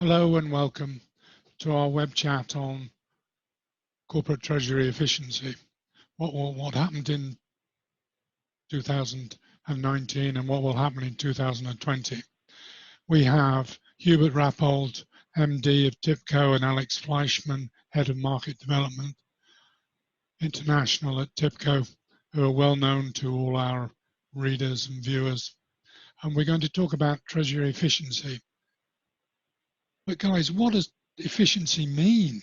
Hello and welcome to our web chat on corporate treasury efficiency. What happened in 2019 and what will happen in 2020. We have Hubert Rappold, MD of TIPCO, and Alex Fleischmann, Head of Market Development International at TIPCO, who are well known to all our readers and viewers. And we're going to talk about treasury efficiency. But guys, what does efficiency mean?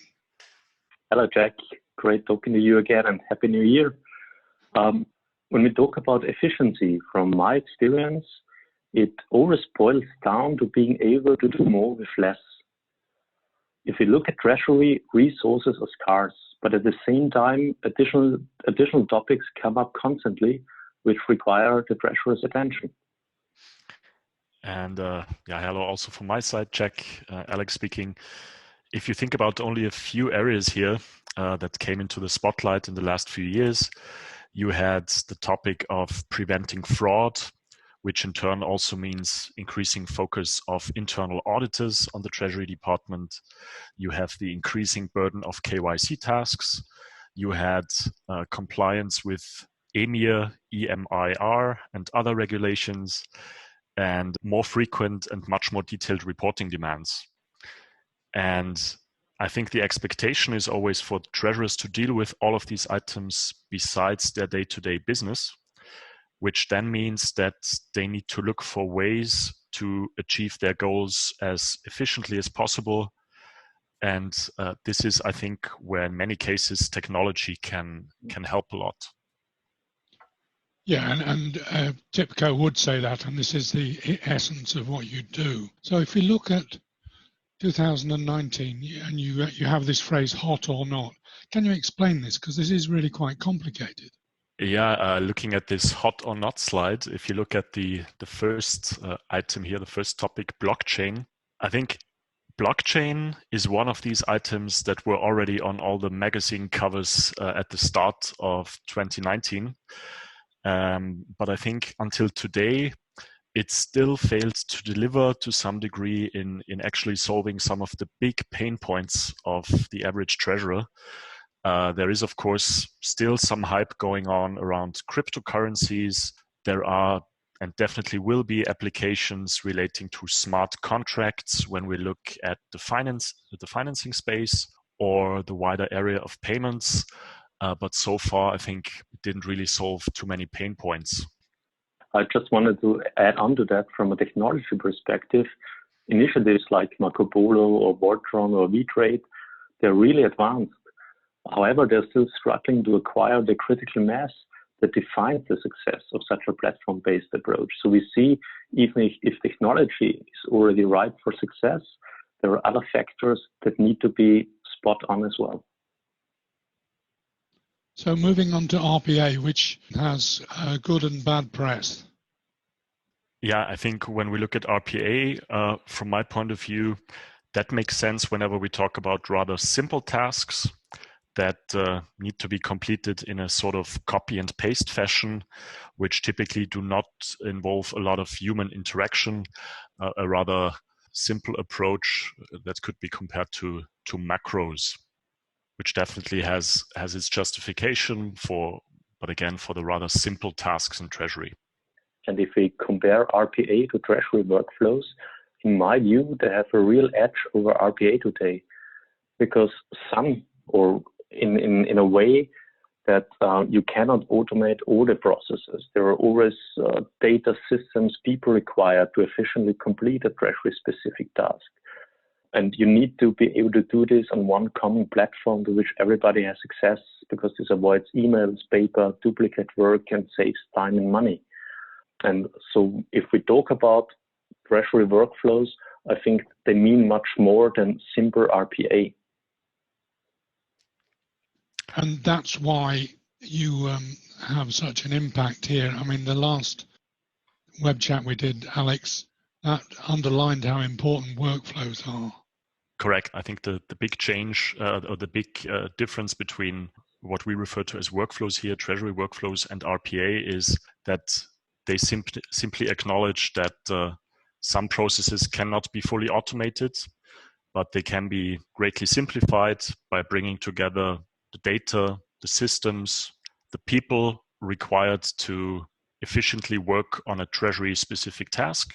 Hello, Jack. Great talking to you again and Happy New Year. When we talk about efficiency, from my experience, it always boils down to being able to do more with less. If you look at Treasury, resources are scarce, but at the same time, additional topics come up constantly, which require the Treasurer's attention. And hello also from my side, Jack, Alex speaking. If you think about only a few areas here that came into the spotlight in the last few years, you had the topic of preventing fraud, which in turn also means increasing focus of internal auditors on the Treasury Department. You have the increasing burden of KYC tasks. You had compliance with EMIR, EMIR, and other regulations, and more frequent and much more detailed reporting demands. And I think the expectation is always for treasurers to deal with all of these items besides their day-to-day business, which then means that they need to look for ways to achieve their goals as efficiently as possible. And this is, I think, where in many cases technology can help a lot. Yeah, and TIPCO would say that, and this is the essence of what you do. So if we look at 2019, and you have this phrase, hot or not, can you explain this? Because this is really quite complicated. Yeah, looking at this hot or not slide, if you look at the first item here, the first topic, blockchain, I think blockchain is one of these items that were already on all the magazine covers at the start of 2019. But I think until today, it still failed to deliver to some degree in actually solving some of the big pain points of the average treasurer. There is, of course, still some hype going on around cryptocurrencies. There are and definitely will be applications relating to smart contracts when we look at the financing space or the wider area of payments. But so far, I think it didn't really solve too many pain points. I just wanted to add on to that from a technology perspective. Initiatives like Marco Polo or Wortron or WeTrade, they're really advanced. However, they're still struggling to acquire the critical mass that defines the success of such a platform-based approach. So we see even if technology is already ripe for success, there are other factors that need to be spot on as well. So moving on to RPA, which has good and bad press. Yeah, I think when we look at RPA, from my point of view, that makes sense whenever we talk about rather simple tasks that need to be completed in a sort of copy and paste fashion, which typically do not involve a lot of human interaction, a rather simple approach that could be compared to macros, which definitely has its justification but again, for the rather simple tasks in Treasury. And if we compare RPA to Treasury workflows, in my view, they have a real edge over RPA today, because in a way that you cannot automate all the processes. There are always data systems, people required to efficiently complete a Treasury-specific task. And you need to be able to do this on one common platform to which everybody has access, because this avoids emails, paper, duplicate work, and saves time and money. And so if we talk about Treasury workflows, I think they mean much more than simple RPA. And that's why you have such an impact here. I mean, the last web chat we did, Alex, that underlined how important workflows are. Correct. I think the big change or the big difference between what we refer to as workflows here, Treasury workflows, and RPA is that they simply acknowledge that some processes cannot be fully automated. but they can be greatly simplified by bringing together the data, the systems, the people required to efficiently work on a Treasury specific task.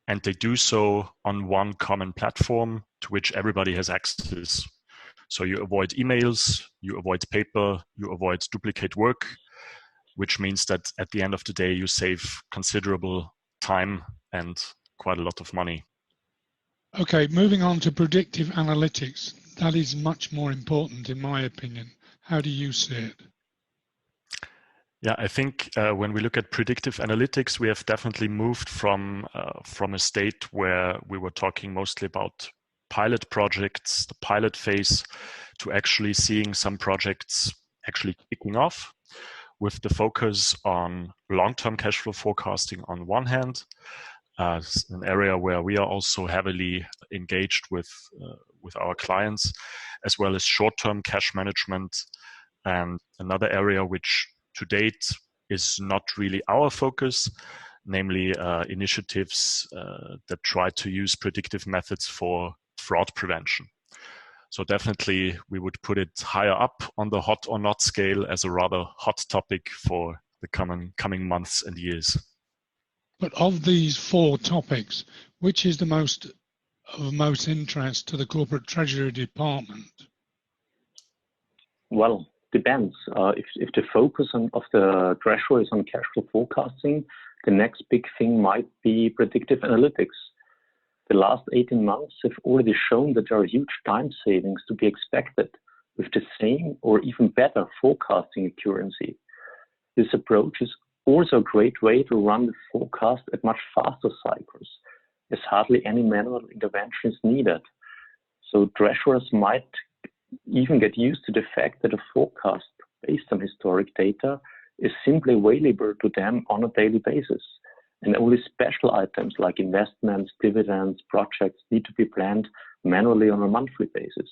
And they do so on one common platform to which everybody has access. So you avoid emails, you avoid paper, you avoid duplicate work, which means that at the end of the day, you save considerable time and quite a lot of money. Okay, moving on to predictive analytics. That is much more important, in my opinion. How do you see it? Yeah, I think when we look at predictive analytics, we have definitely moved from a state where we were talking mostly about pilot projects, the pilot phase, to actually seeing some projects actually kicking off with the focus on long-term cash flow forecasting on one hand, an area where we are also heavily engaged with our clients, as well as short-term cash management, and another area which to date is not really our focus, namely initiatives that try to use predictive methods for fraud prevention. So definitely we would put it higher up on the hot or not scale as a rather hot topic for the coming months and years. But of these four topics, which is of most interest to the Corporate Treasury Department? Well, depends. If the focus of the Treasury is on cash flow forecasting, the next big thing might be predictive analytics. The last 18 months have already shown that there are huge time savings to be expected with the same or even better forecasting accuracy. This approach is also a great way to run the forecast at much faster cycles, as hardly any manual intervention is needed. So treasurers might even get used to the fact that a forecast based on historic data is simply available to them on a daily basis. And only special items like investments, dividends, projects need to be planned manually on a monthly basis.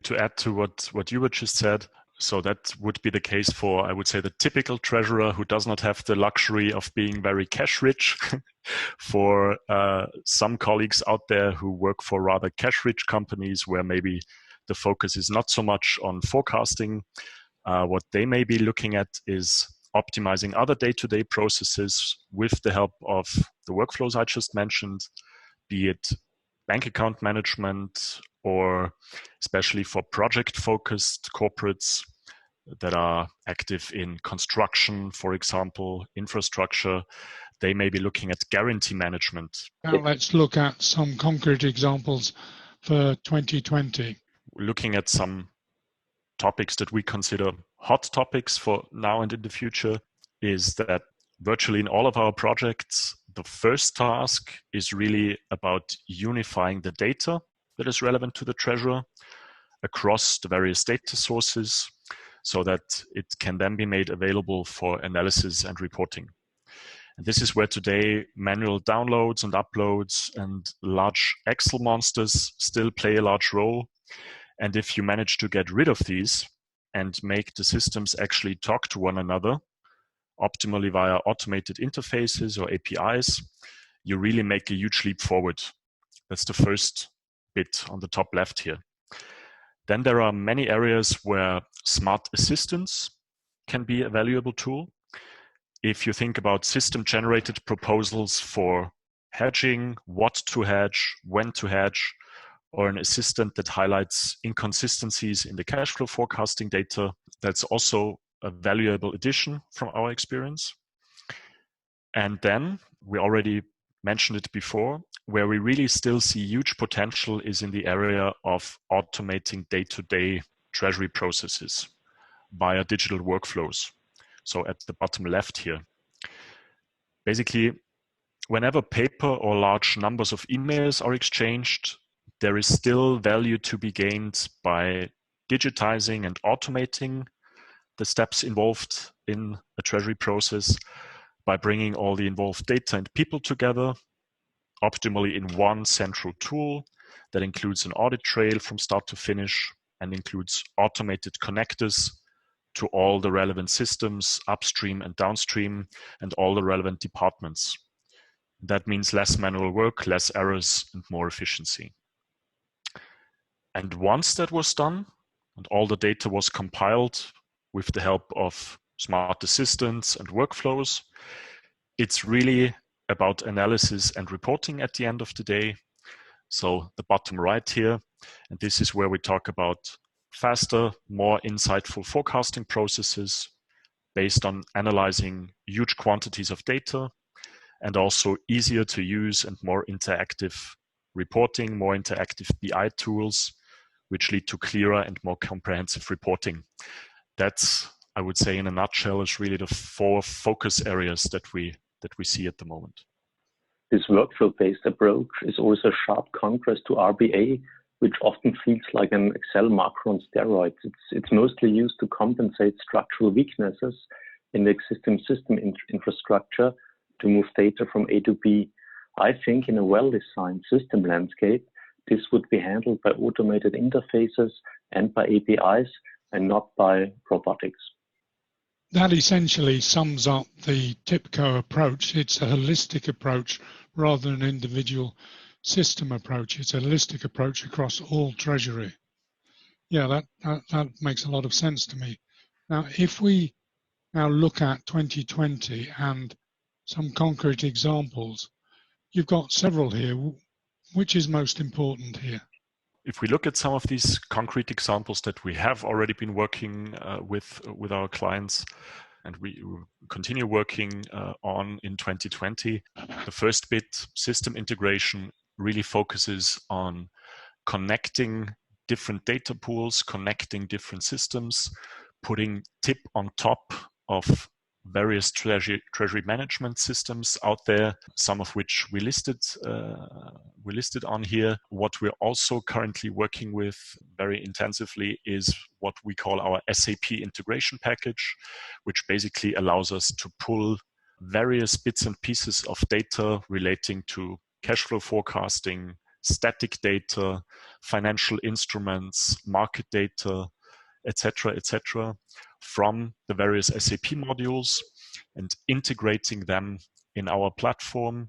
To add to what Hubert just said, so that would be the case for, I would say, the typical treasurer who does not have the luxury of being very cash rich. For some colleagues out there who work for rather cash rich companies where maybe the focus is not so much on forecasting, what they may be looking at is optimizing other day-to-day processes with the help of the workflows I just mentioned, be it bank account management, or especially for project-focused corporates that are active in construction, for example, infrastructure, they may be looking at guarantee management. Now let's look at some concrete examples for 2020. Looking at some topics that we consider hot topics for now and in the future is that virtually in all of our projects, the first task is really about unifying the data that is relevant to the treasurer across the various data sources so that it can then be made available for analysis and reporting. And this is where today manual downloads and uploads and large Excel monsters still play a large role. And if you manage to get rid of these and make the systems actually talk to one another, optimally via automated interfaces or APIs, you really make a huge leap forward. That's the first bit on the top left here. Then there are many areas where smart assistants can be a valuable tool. If you think about system-generated proposals for hedging, what to hedge, when to hedge, or an assistant that highlights inconsistencies in the cash flow forecasting data, that's also a valuable addition from our experience. And then we already mentioned it before, where we really still see huge potential is in the area of automating day-to-day treasury processes via digital workflows. So at the bottom left here, basically, whenever paper or large numbers of emails are exchanged, there is still value to be gained by digitizing and automating the steps involved in a treasury process by bringing all the involved data and people together, optimally in one central tool that includes an audit trail from start to finish and includes automated connectors to all the relevant systems, upstream and downstream, and all the relevant departments. That means less manual work, less errors, and more efficiency. And once that was done, and all the data was compiled with the help of smart assistants and workflows, it's really about analysis and reporting at the end of the day. So the bottom right here, and this is where we talk about faster, more insightful forecasting processes based on analyzing huge quantities of data, and also easier to use and more interactive reporting, more interactive BI tools, which lead to clearer and more comprehensive reporting. That's, I would say, in a nutshell, is really the 4 focus areas that we see at the moment. This workflow-based approach is also a sharp contrast to RBA, which often feels like an Excel macro on steroids. It's mostly used to compensate structural weaknesses in the existing system infrastructure to move data from A to B. I think in a well-designed system landscape, this would be handled by automated interfaces and by APIs and not by robotics. That essentially sums up the TIPCO approach. It's a holistic approach rather than an individual system approach. It's a holistic approach across all Treasury. Yeah, that makes a lot of sense to me. Now, if we now look at 2020 and some concrete examples, you've got several here. Which is most important here? If we look at some of these concrete examples that we have already been working with our clients, and we continue working on in 2020, the first bit, system integration, really focuses on connecting different data pools, connecting different systems, putting TIP on top of various treasury management systems out there, some of which we listed on here. What we're also currently working with very intensively is what we call our SAP integration package, which basically allows us to pull various bits and pieces of data relating to cash flow forecasting, static data, financial instruments, market data, etc., from the various SAP modules and integrating them in our platform,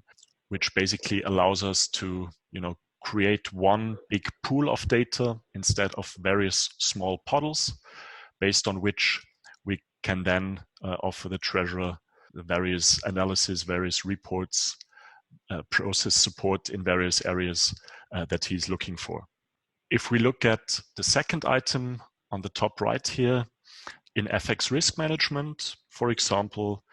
which basically allows us to, create one big pool of data instead of various small puddles, based on which we can then offer the treasurer the various analysis, various reports, process support in various areas that he's looking for. If we look at the second item on the top right here, in FX risk management, for example,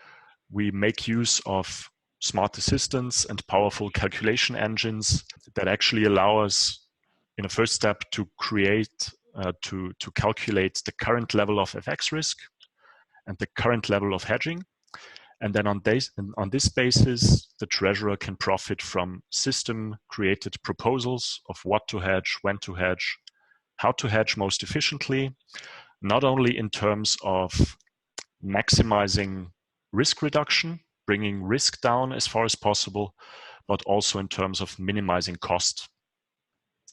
we make use of smart assistants and powerful calculation engines that actually allow us, in a first step, to create, to calculate the current level of FX risk and the current level of hedging. And then on this basis, the treasurer can profit from system-created proposals of what to hedge, when to hedge, how to hedge most efficiently, not only in terms of maximizing risk reduction, bringing risk down as far as possible, but also in terms of minimizing cost.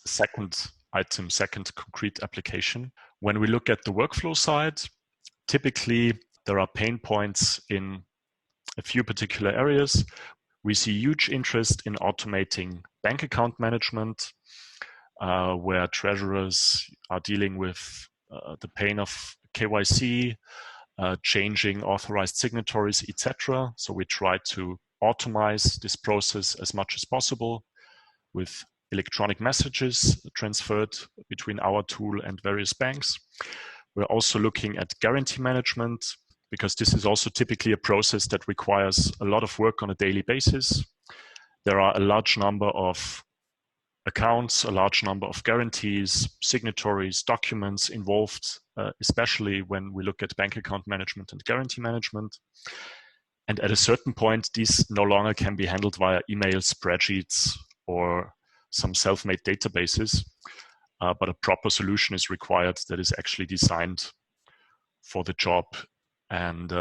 Second item, second concrete application. When we look at the workflow side, typically there are pain points in a few particular areas. We see huge interest in automating bank account management, where treasurers are dealing with the pain of KYC, changing authorized signatories, etc. So we try to automate this process as much as possible with electronic messages transferred between our tool and various banks. We're also looking at guarantee management, because this is also typically a process that requires a lot of work on a daily basis. There are a large number of accounts, a large number of guarantees, signatories, documents involved, especially when we look at bank account management and guarantee management. And at a certain point, these no longer can be handled via email, spreadsheets, or some self-made databases, but a proper solution is required that is actually designed for the job. And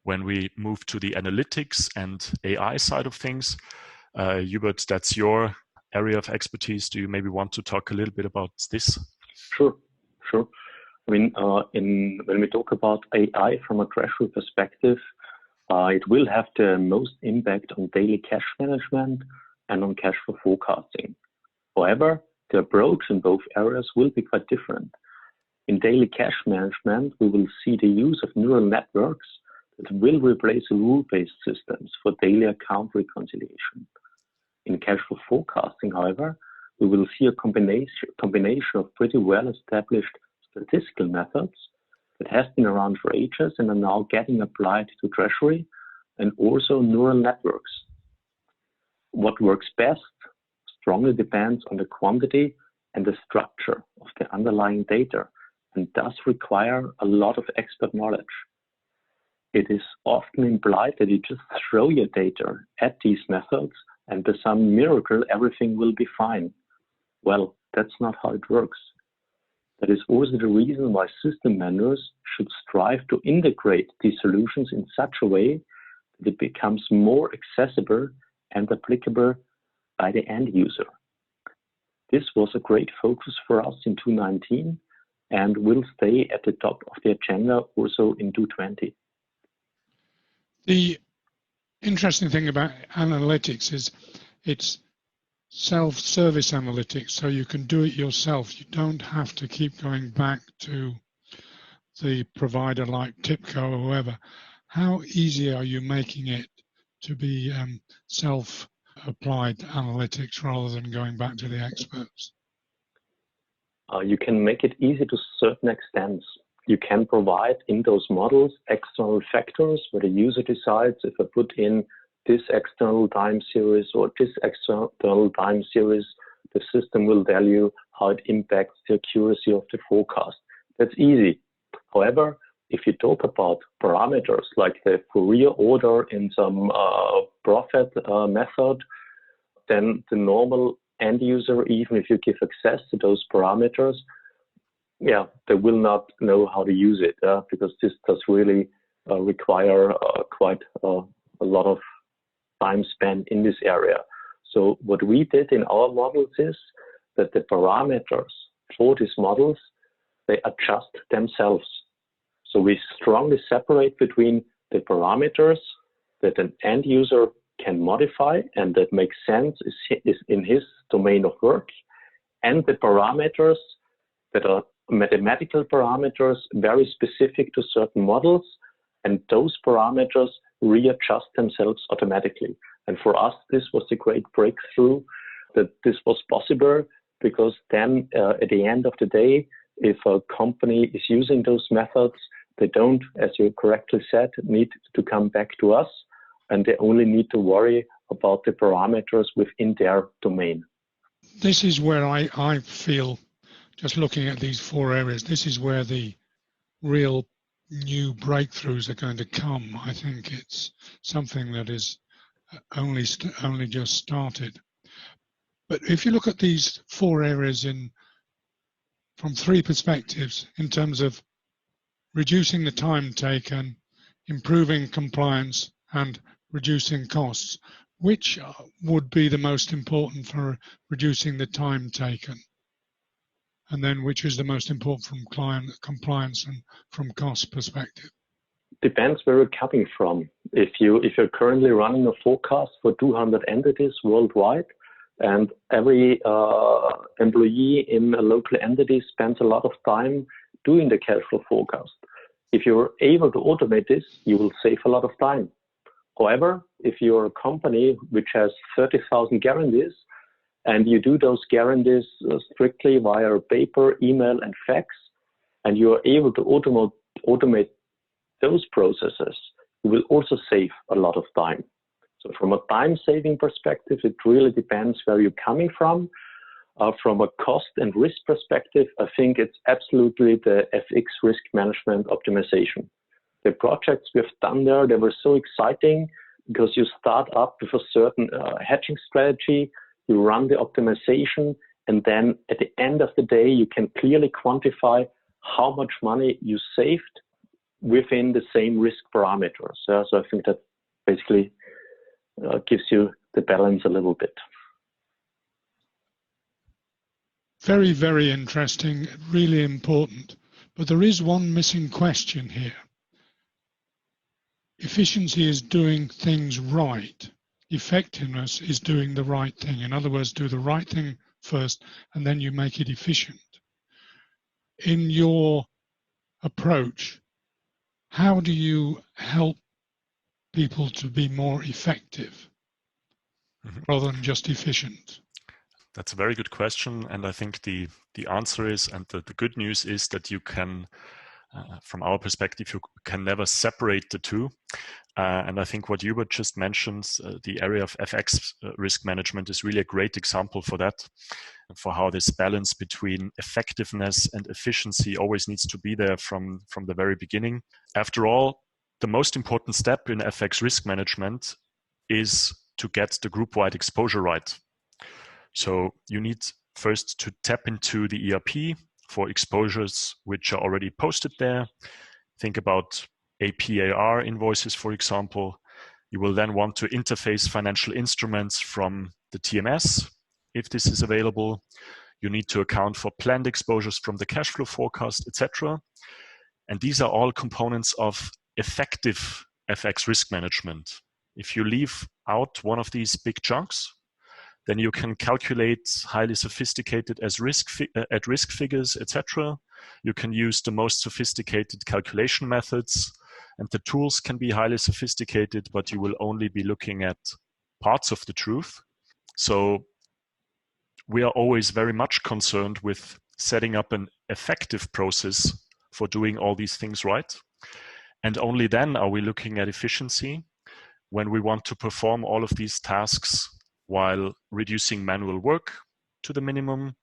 when we move to the analytics and AI side of things, Hubert, that's your area of expertise. Do you maybe want to talk a little bit about this? Sure. I mean, when we talk about AI from a treasury perspective, it will have the most impact on daily cash management and on cash flow forecasting. However, The approach in both areas will be quite different. In daily cash management, we will see the use of neural networks that will replace rule-based systems for daily account reconciliation. In cash flow forecasting, however, we will see a combination of pretty well-established statistical methods that have been around for ages and are now getting applied to Treasury, and also neural networks. What works best strongly depends on the quantity and the structure of the underlying data, and does require a lot of expert knowledge. It is often implied that you just throw your data at these methods and by some miracle everything will be fine. Well, that's not how it works. That is also the reason why system vendors should strive to integrate these solutions in such a way that it becomes more accessible and applicable by the end user. This was a great focus for us in 2019 and will stay at the top of the agenda also in 2020. The interesting thing about analytics is it's self-service analytics, so you can do it yourself. You don't have to keep going back to the provider like TIPCO or whoever. How easy are you making it to be self-applied analytics rather than going back to the experts? You can make it easy to certain extents. You can provide in those models external factors where the user decides if I put in this external time series or this external time series, the system will tell you how it impacts the accuracy of the forecast. That's easy. However, if you talk about parameters like the Fourier order in some profit method, then the normal end user, even if you give access to those parameters, they will not know how to use it because this does really require quite a lot of time spent in this area. So what we did in our models is that the parameters for these models, they adjust themselves. So we strongly separate between the parameters that an end user can modify and that makes sense is in his domain of work, and the parameters that are mathematical parameters very specific to certain models, and those parameters readjust themselves automatically. And for us, this was a great breakthrough that this was possible, because then at the end of the day, if a company is using those methods, they don't, as you correctly said, need to come back to us, and they only need to worry about the parameters within their domain. This is where I feel, just looking at these four areas, this is where the real new breakthroughs are going to come. I think it's something that is only just started. But if you look at these four areas from three perspectives, in terms of reducing the time taken, improving compliance, and reducing costs, which would be the most important for reducing the time taken? And then which is the most important from client compliance and from cost perspective? Depends where you're coming from. If you're currently running a forecast for 200 entities worldwide, and every employee in a local entity spends a lot of time doing the cash flow forecast. If you're able to automate this, you will save a lot of time. However, if you're a company which has 30,000 guarantees, and you do those guarantees strictly via paper, email, and fax, and you are able to automate those processes, you will also save a lot of time. So from a time-saving perspective, it really depends where you're coming from. From a cost and risk perspective, I think it's absolutely the FX risk management optimization. The projects we've done there, they were so exciting because you start up with a certain hedging strategy, you run the optimization, and then at the end of the day, you can clearly quantify how much money you saved within the same risk parameters. So I think that basically gives you the balance a little bit. Very, very interesting, really important. But there is one missing question here. Efficiency is doing things right. Effectiveness is doing the right thing. In other words, do the right thing first, and then you make it efficient. In your approach, how do you help people to be more effective rather than just efficient? That's a very good question, and I think the answer is, and the good news is that you can, from our perspective, you can never separate the two. And I think what Hubert just mentioned, the area of FX risk management is really a great example for that, for how this balance between effectiveness and efficiency always needs to be there from the very beginning. After all, the most important step in FX risk management is to get the group-wide exposure right. So you need first to tap into the ERP for exposures which are already posted there. Think about APAR invoices, for example. You will then want to interface financial instruments from the TMS, if this is available. You need to account for planned exposures from the cash flow forecast, etc. And these are all components of effective FX risk management. If you leave out one of these big chunks, then you can calculate highly sophisticated at-risk figures, etc. You can use the most sophisticated calculation methods, and the tools can be highly sophisticated, but you will only be looking at parts of the truth. So we are always very much concerned with setting up an effective process for doing all these things right. And only then are we looking at efficiency, when we want to perform all of these tasks while reducing manual work to the minimum.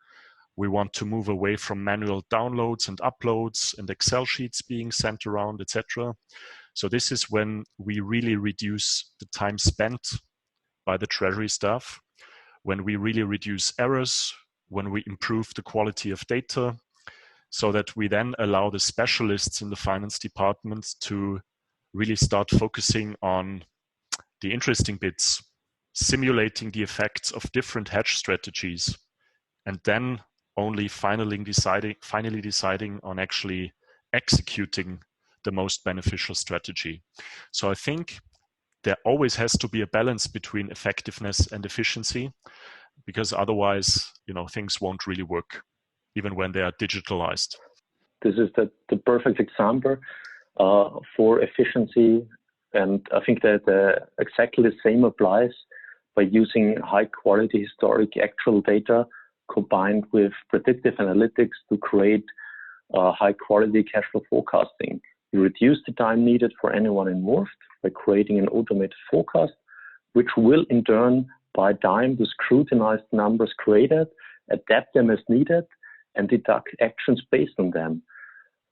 We want to move away from manual downloads and uploads and Excel sheets being sent around, etc. So this is when we really reduce the time spent by the Treasury staff, when we really reduce errors, when we improve the quality of data, so that we then allow the specialists in the finance department to really start focusing on the interesting bits, simulating the effects of different hedge strategies, and then only finally deciding on actually executing the most beneficial strategy. So I think there always has to be a balance between effectiveness and efficiency, because otherwise, things won't really work, even when they are digitalized. This is the perfect example for efficiency, and I think that exactly the same applies by using high quality historic actual data combined with predictive analytics to create high quality cash flow forecasting. You reduce the time needed for anyone involved by creating an automated forecast, which will in turn buy time to scrutinize the numbers created, adapt them as needed, and deduct actions based on them,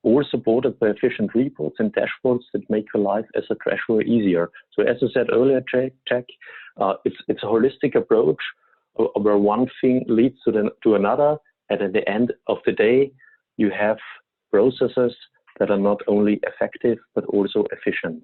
or supported by efficient reports and dashboards that make your life as a treasurer easier. So as I said earlier, Jack, it's a holistic approach where one thing leads to another, and at the end of the day, you have processes that are not only effective, but also efficient.